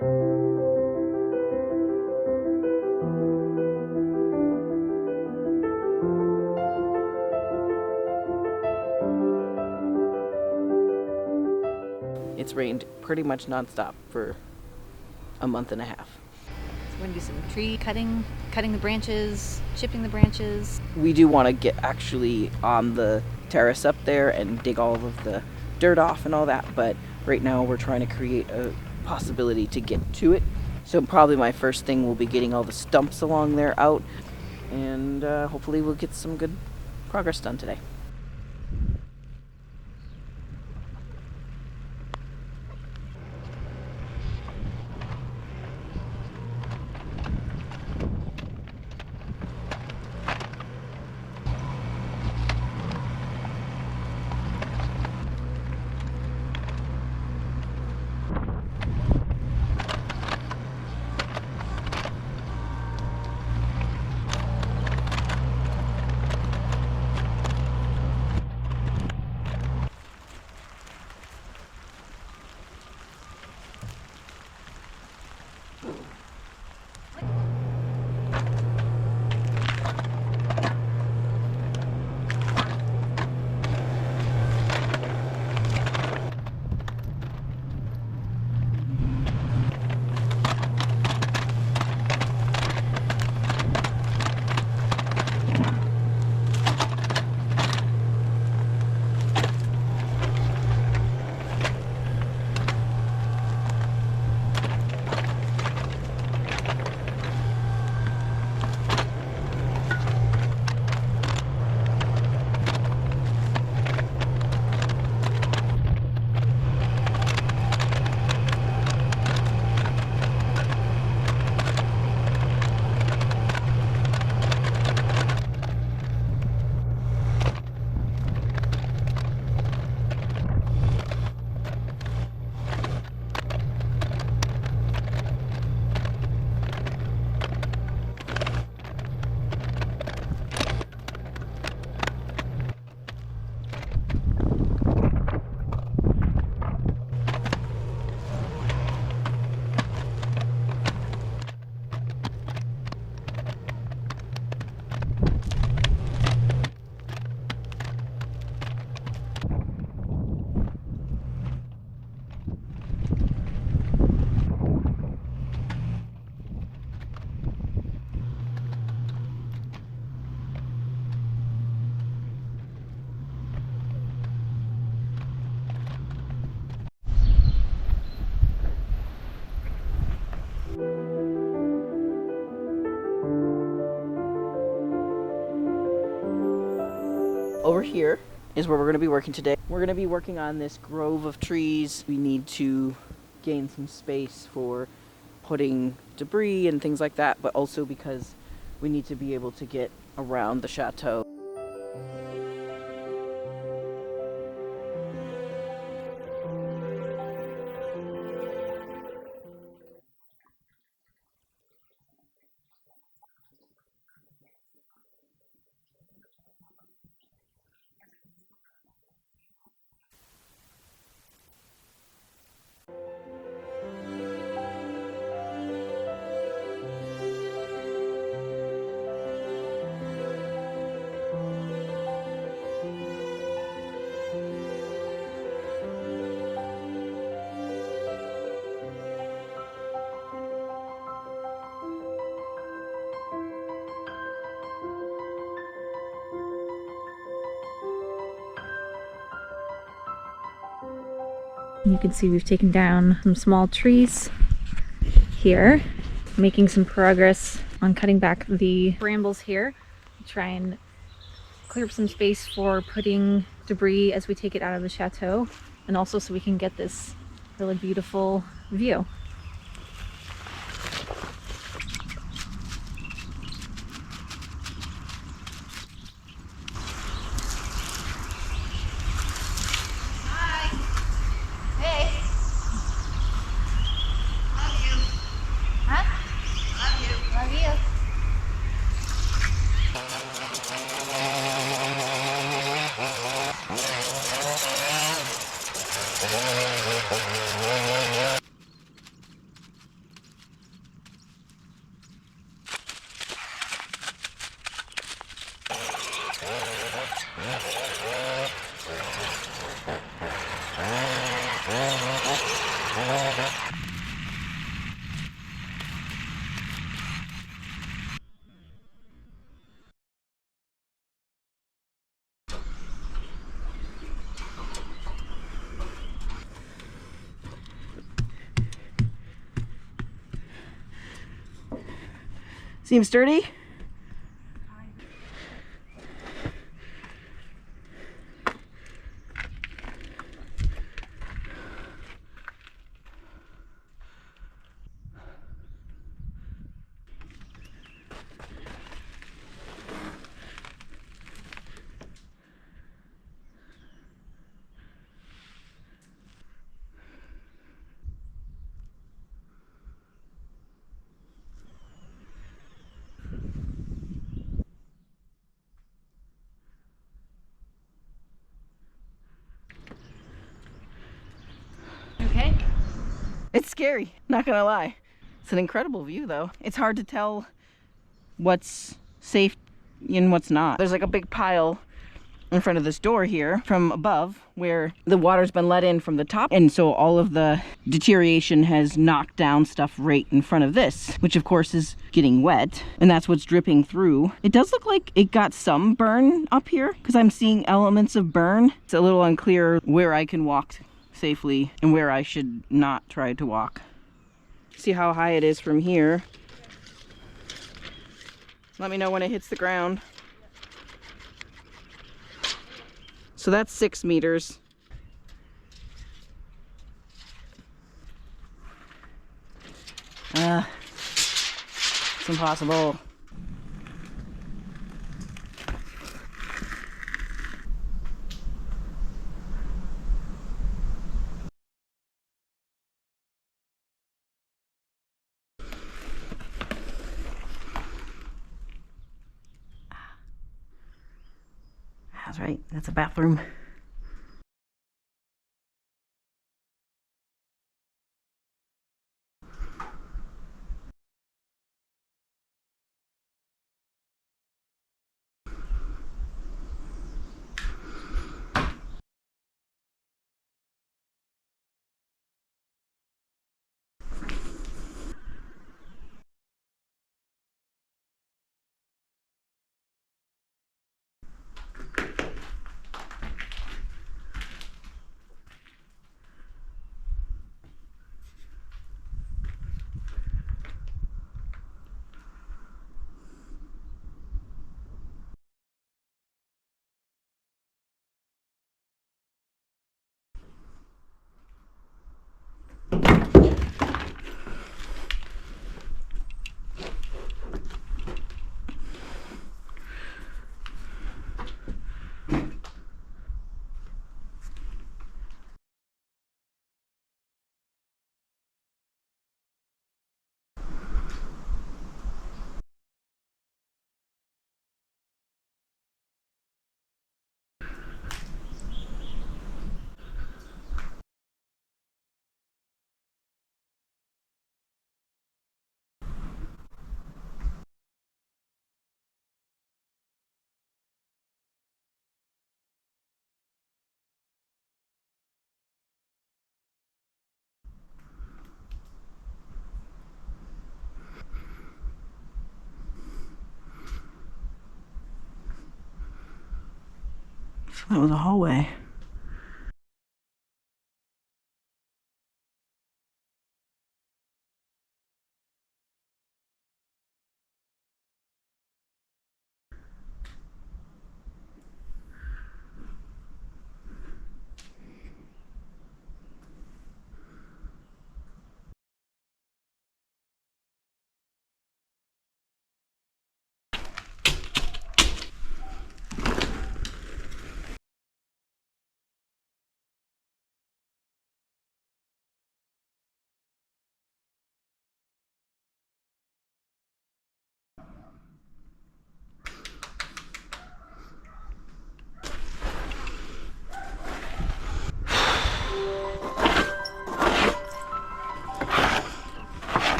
It's rained pretty much nonstop for a month and a half. So we're gonna do some tree cutting the branches, chipping the branches. We do want to get actually on the terrace up there and dig all of the dirt off and all that, but right now we're trying to create a possibility to get to it. So probably my first thing will be getting all the stumps along there out, and hopefully we'll get some good progress done today. Over here is where we're going to be working today. We're going to be working on this grove of trees. We need to gain some space for putting debris and things like that, but also because we need to be able to get around the chateau. You can see we've taken down some small trees here, making some progress on cutting back the brambles here. Try and clear up some space for putting debris as we take it out of the chateau, and also so we can get this really beautiful view. Seems sturdy? Okay. It's scary, not gonna lie. It's an incredible view though. It's hard to tell what's safe and what's not. There's like a big pile in front of this door here from above where the water's been let in from the top, and so all of the deterioration has knocked down stuff right in front of this, which of course is getting wet, and that's what's dripping through. It does look like it got some burn up here because I'm seeing elements of burn. It's a little unclear where I can walk safely and where I should not try to walk. See how high it is from here. Let me know when it hits the ground. So that's 6 meters. It's impossible. That's right, that's a bathroom. So that was a hallway.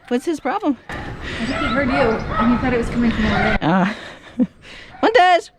What's his problem? I think he heard you, and he thought it was coming from over there. Montez!